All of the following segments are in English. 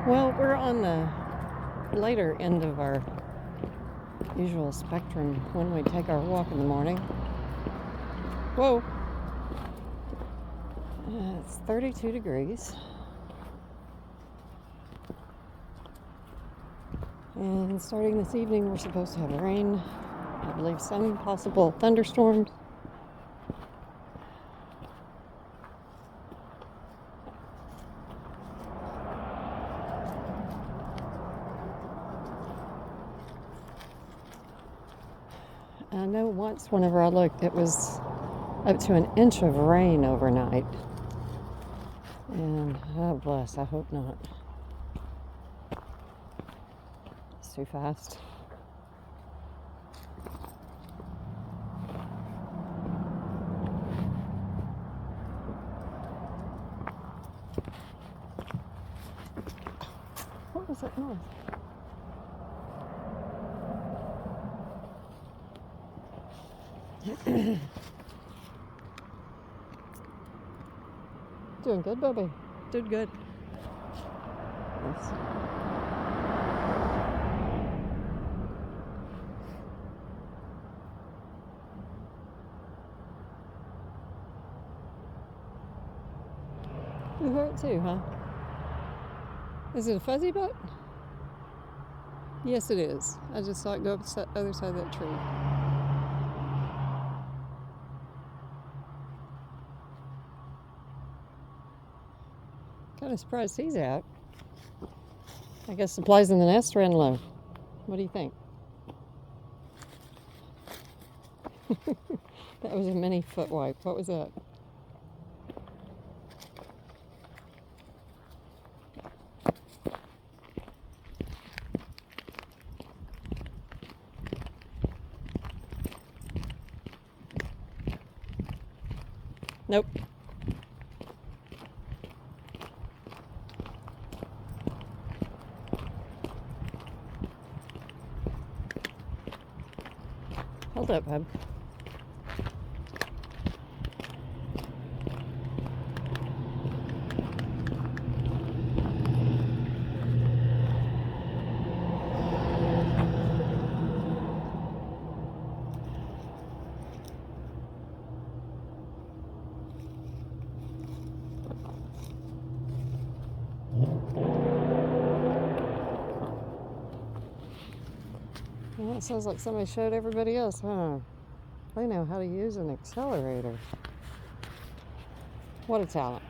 Well, we're on the later end of our usual spectrum when we take our walk in the morning. Whoa! It's 32 degrees. And starting this evening, we're supposed to have rain. I believe some possible thunderstorms. I know once, whenever I looked, it was up to an inch of rain overnight. And, oh bless, I hope not. It's too fast. What was that noise? Doing good, Bubby. Doing good. Yes. You heard it too, huh? Is it a fuzzy butt? Yes, it is. I just saw it go up the other side of that tree. Kind of surprised he's out. I guess supplies in the nest ran low. What do you think? That was a mini foot wipe. What was that? Nope. Hold up, bub. Well, it sounds like somebody showed everybody else, huh? They know how to use an accelerator. What a talent.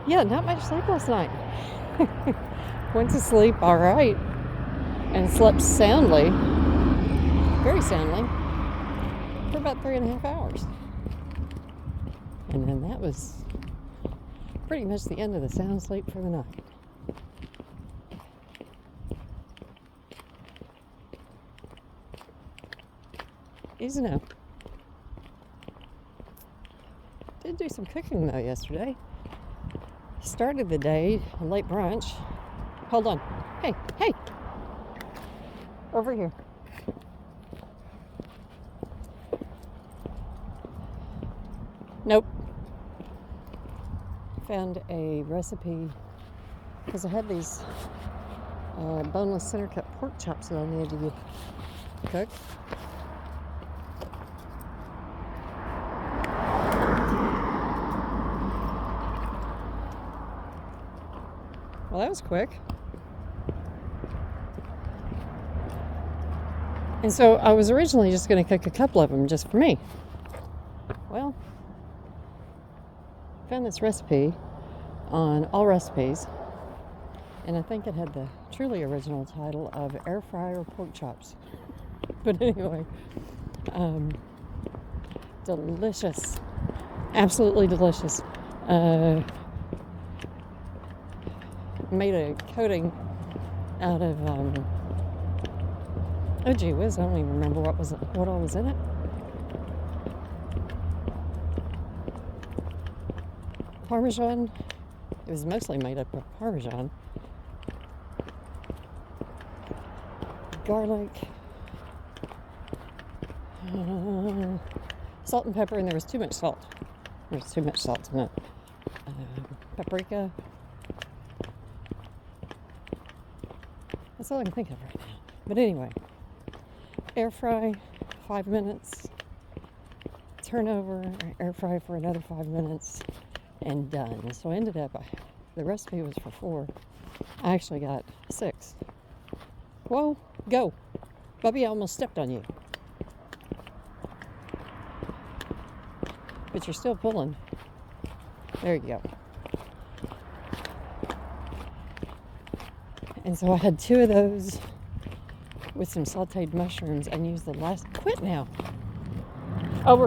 Yeah, not much sleep last night. Went to sleep all right and slept soundly, very soundly, for about 3.5 hours. And then that was pretty much the end of the sound sleep for the night. Easy now. Did do some cooking though yesterday. Started the day, a late brunch. Hold on. Hey, hey! Over here. Nope. Found a recipe because I had these boneless center cut pork chops that I needed to cook. Well, that was quick. And so I was originally just going to cook a couple of them just for me. Well, found this recipe on All Recipes, and I think it had the truly original title of Air Fryer Pork Chops. But anyway, delicious, absolutely delicious. Made a coating out of oh gee whiz, I don't even remember what all was in it. Parmesan. It was mostly made up of Parmesan. garlic, salt and pepper, and there was too much salt. There was too much salt in it. Paprika. That's all I can think of right now. But anyway, air fry 5 minutes, turn over, air fry for another 5 minutes, and done. So I ended up, the recipe was for 4. I actually got 6. Whoa, go. Bubby, I almost stepped on you. But you're still pulling. There you go. And so I had 2 of those with some sauteed mushrooms and used the last. Quit now. Over.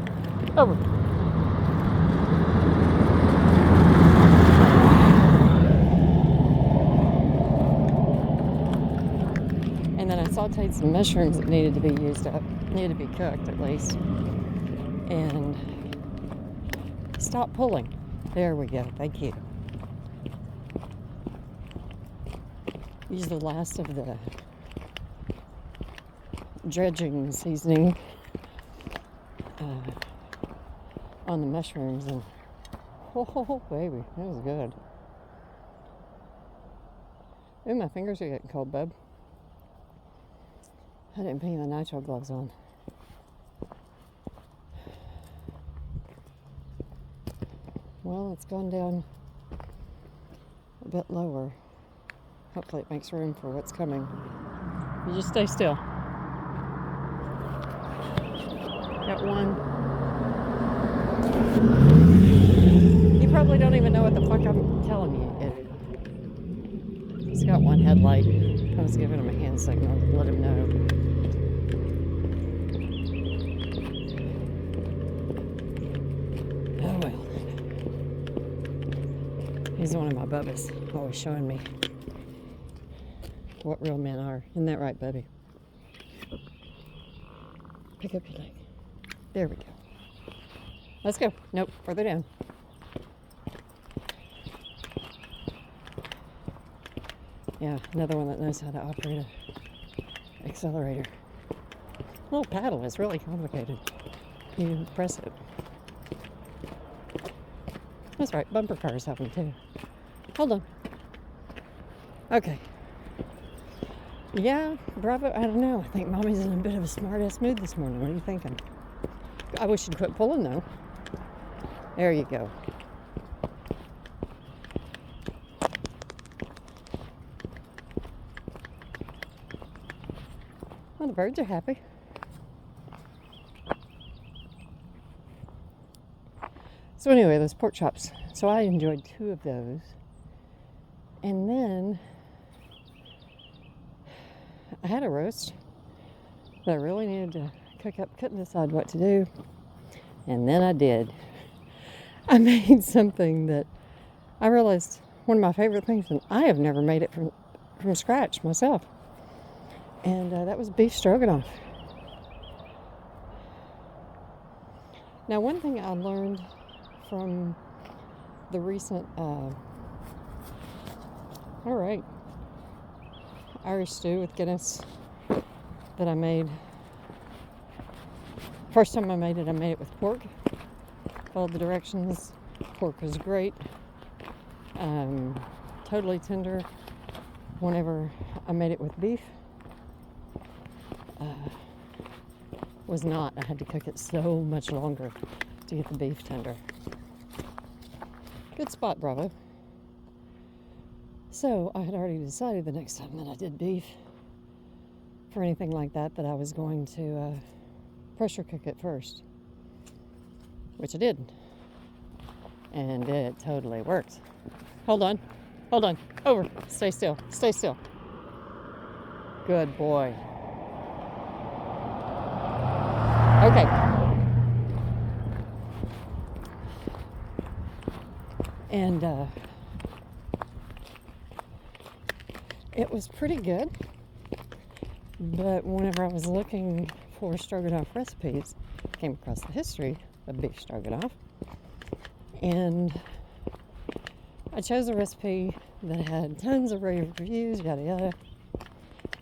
And then I sauteed some mushrooms that needed to be used up, needed to be cooked at least. And stop pulling. There we go. Thank you. Use the last of the dredging seasoning on the mushrooms, and oh baby, that was good. Ooh, my fingers are getting cold, bub. I didn't put my nitrile gloves on. Well, it's gone down a bit lower. Hopefully it makes room for what's coming. You just stay still. Got one. You probably don't even know what the fuck I'm telling you. He's got one headlight. I was giving him a hand signal to let him know. Oh well. He's one of my bubbas, always showing me what real men are. Isn't that right, Bubby? Pick up your leg. There we go. Let's go. Nope, further down. Yeah, another one that knows how to operate an accelerator. Little paddle is really complicated. You press it. That's right, bumper cars have them too. Hold on. Okay. Yeah, Bravo, I don't know. I think Mommy's in a bit of a smart-ass mood this morning. What are you thinking? I wish you'd quit pulling, though. There you go. Well, the birds are happy. So anyway, those pork chops. So I enjoyed 2 of those. And then I had a roast that I really needed to cook up. Couldn't decide what to do. And then I did. I made something that I realized one of my favorite things, and I have never made it from scratch myself. And that was beef stroganoff. Now, one thing I learned from the recent, Irish stew with Guinness that I made. First time I made it with pork. Followed the directions. Pork was great. Totally tender. Whenever I made it with beef, was not. I had to cook it so much longer to get the beef tender. Good spot, Bravo. So I had already decided the next time that I did beef for anything like that I was going to pressure cook it first, which I did, and it totally worked. Hold on, over, stay still, good boy. Okay. And it was pretty good, but whenever I was looking for stroganoff recipes, I came across the history of beef stroganoff, and I chose a recipe that had tons of rave reviews, yada yada,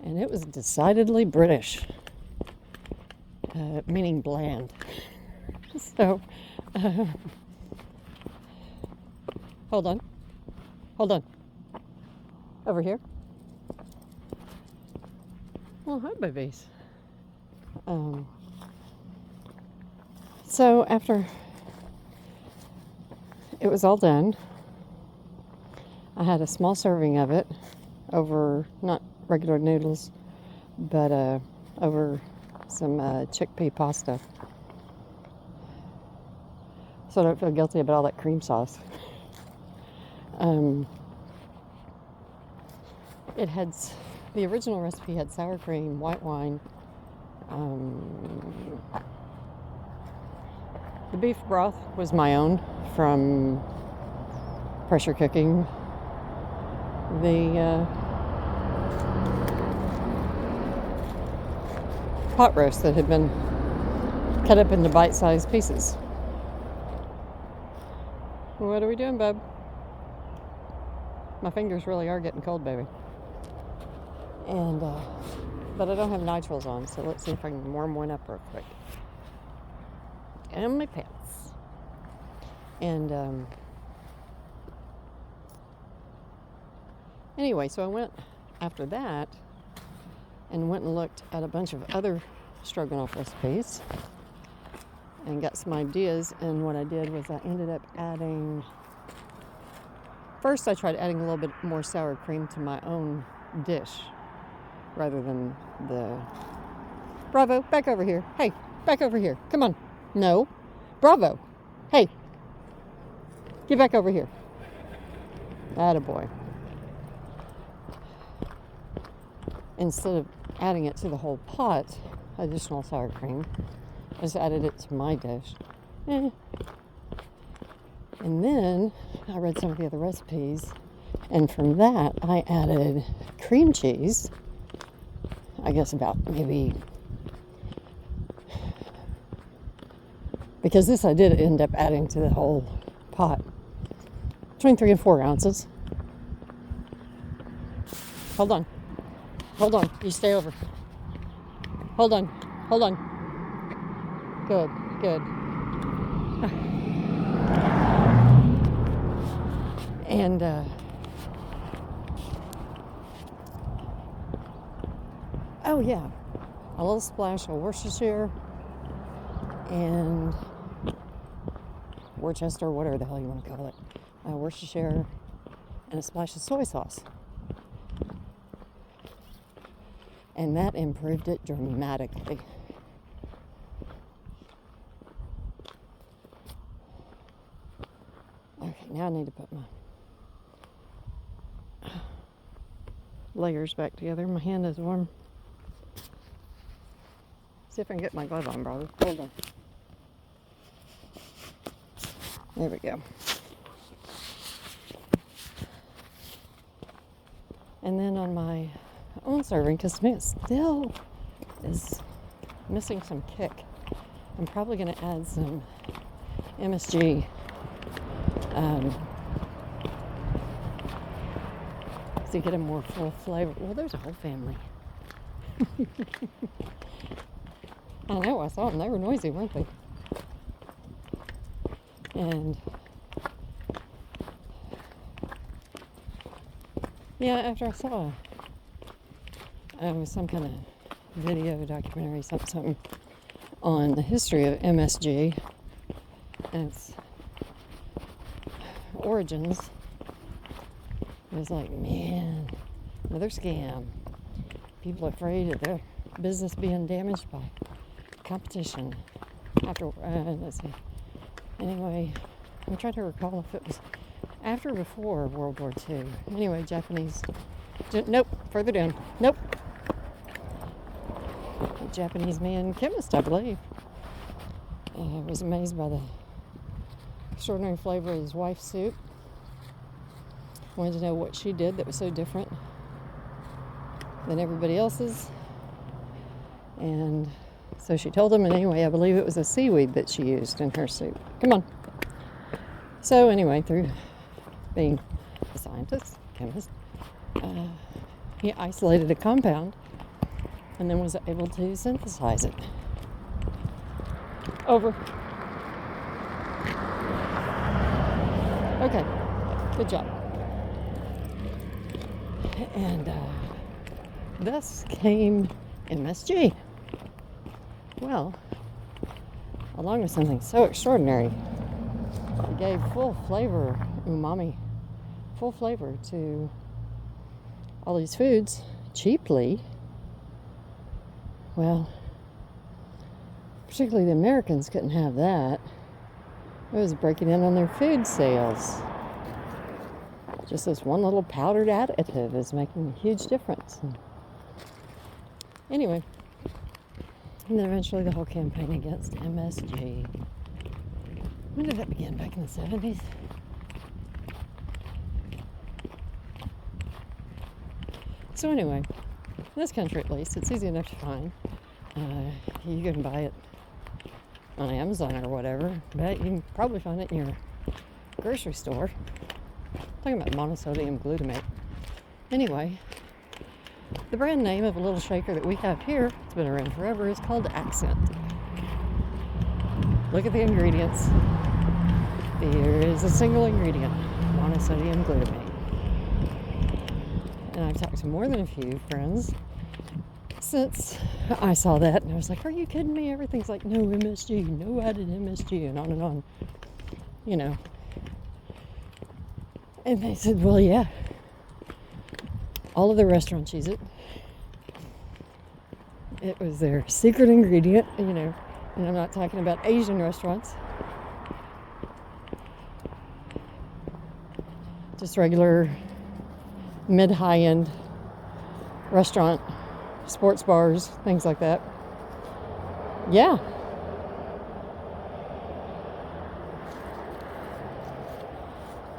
And it was decidedly British, meaning bland. So, hold on. Over here. Oh, hi, babies. So after it was all done, I had a small serving of it over, not regular noodles, but over some chickpea pasta. So I don't feel guilty about all that cream sauce. It had, the original recipe had sour cream, white wine, the beef broth was my own from pressure cooking. The pot roast that had been cut up into bite-sized pieces. What are we doing, bub? My fingers really are getting cold, baby. And but I don't have nitrils on, so let's see if I can warm one up real quick. And my pants. And anyway, so I went after that and went and looked at a bunch of other stroganoff recipes and got some ideas. And what I did was I ended up adding, first I tried adding a little bit more sour cream to my own dish rather than the, Bravo, back over here. Hey, back over here. Come on. No. Bravo. Hey. Get back over here. Attaboy. Instead of adding it to the whole pot, additional sour cream, I just added it to my dish. And then I read some of the other recipes, and from that I added cream cheese. I guess about maybe, because this I did end up adding to the whole pot, between 3 and 4 ounces. Hold on, you stay over. Hold on. Good. And oh yeah, a little splash of Worcestershire and Worcester, whatever the hell you want to call it, Worcestershire, and a splash of soy sauce. And that improved it dramatically. Okay, now I need to put my layers back together. My hand is warm. See if I can get my glove on, brother. Hold on. There we go. And then on my own serving, because it still is missing some kick, I'm probably going to add some MSG to get a more full flavor. Well, there's a whole family. I know, I saw them. They were noisy, weren't they? And yeah, after I saw some kind of video, documentary, something on the history of MSG and its origins, it was like, man, another scam. People are afraid of their business being damaged by competition. After, let's see. Anyway, I'm trying to recall if it was after or before World War II. Anyway, Japanese. Nope, further down. Nope. A Japanese man, chemist, I believe, was amazed by the extraordinary flavor of his wife's soup. Wanted to know what she did that was so different than everybody else's. And so she told him, and anyway, I believe it was a seaweed that she used in her soup. Come on. So anyway, through being a scientist, chemist, he isolated a compound and then was able to synthesize it. Over. Okay, good job. And thus came MSG. Well, along with something so extraordinary, it gave full flavor, umami, full flavor to all these foods cheaply. Well, particularly the Americans couldn't have that. It was breaking in on their food sales. Just this one little powdered additive is making a huge difference. Anyway, and then eventually the whole campaign against MSG. When did that begin? Back in the 70s? So anyway, in this country at least, it's easy enough to find. You can buy it on Amazon or whatever, but you can probably find it in your grocery store. I'm talking about monosodium glutamate. Anyway, the brand name of a little shaker that we have here, it's been around forever, is called Accent. Look at the ingredients. There is a single ingredient, monosodium glutamate. And I've talked to more than a few friends since I saw that, and I was like, are you kidding me? Everything's like, no MSG, no added MSG, and on and on, you know. And they said, well, yeah, all of the restaurants use it. It was their secret ingredient, you know, and I'm not talking about Asian restaurants. Just regular mid-high-end restaurant, sports bars, things like that. Yeah.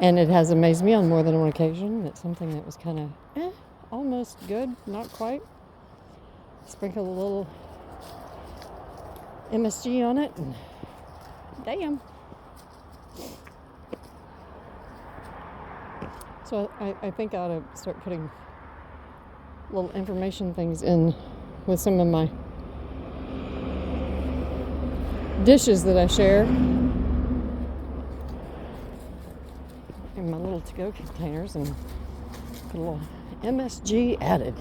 And it has amazed me on more than one occasion. It's something that was kind of almost good, not quite. Sprinkle a little MSG on it, and damn. So I think I ought to start putting little information things in with some of my dishes that I share in my little to-go containers, and put a little MSG added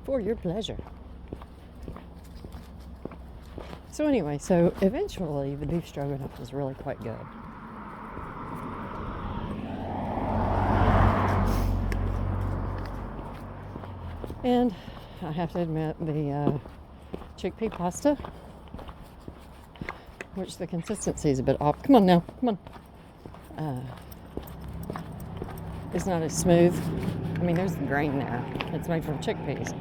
for your pleasure. So anyway, so eventually the beef stroganoff was really quite good. And I have to admit, the chickpea pasta, which the consistency is a bit off. Come on now, come on. It's not as smooth. I mean, there's the grain there. It's made from chickpeas.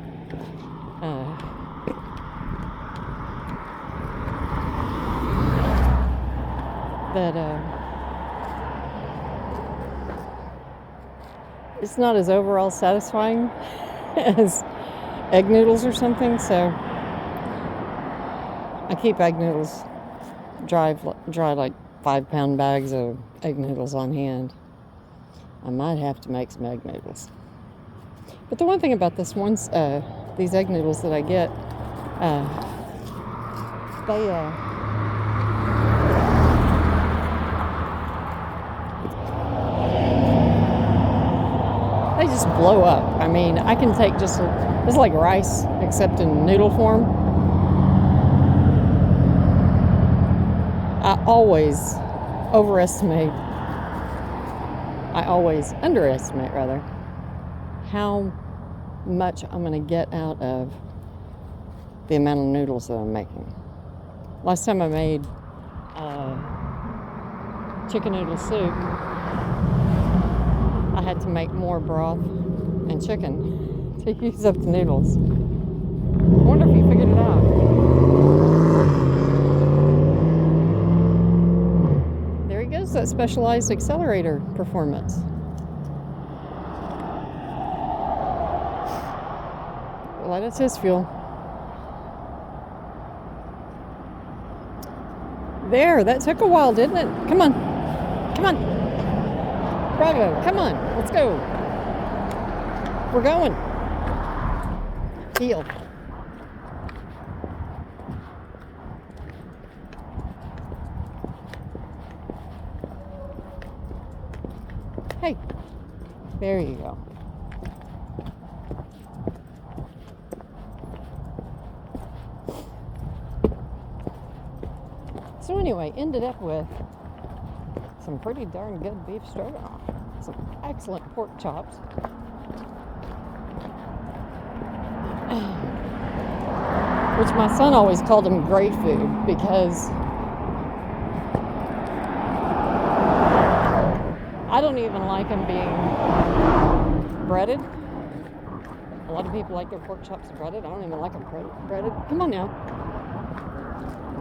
It's not as overall satisfying as egg noodles or something, so I keep egg noodles dry like 5-pound bags of egg noodles on hand. I might have to make some egg noodles. But the one thing about these egg noodles that I get, they just blow up. I mean, I can take it's like rice, except in noodle form. I always underestimate how much I'm going to get out of the amount of noodles that I'm making. Last time I made chicken noodle soup, I had to make more broth and chicken to use up the noodles. I wonder if you figured it out. There he goes, that specialized accelerator performance. Well, that's his fuel. There, that took a while, didn't it? Come on. Come on. Bravo, come on, let's go. We're going. Heel. Hey, there you go. So anyway, ended up with some pretty darn good beef stroganoff, some excellent pork chops, which my son always called them gray food because I don't even like them being breaded. A lot of people like their pork chops breaded. I don't even like them breaded. Come on now.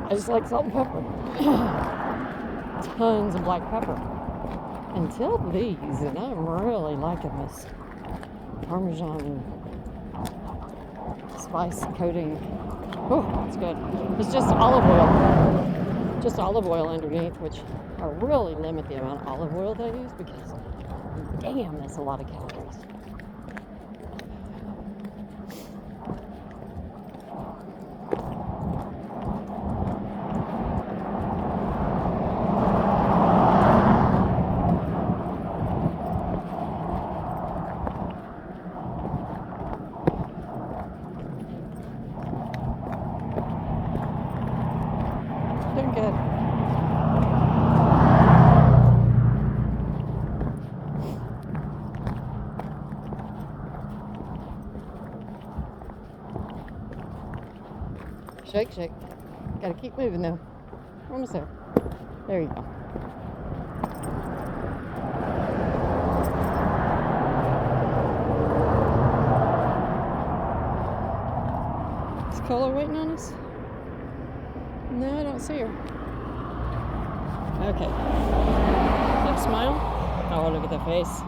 I just like salt and pepper. Tons of black pepper. Until these, and I'm really liking this Parmesan spice coating. Oh, it's good. It's just olive oil. Just olive oil underneath, which I really limit the amount of olive oil that I use because, damn, that's a lot of calories. Doing good. Shake, shake. Gotta keep moving though. Almost there. There you go. Is Cola waiting on us? No, I don't see her. Okay. Big smile. Oh, look at the face.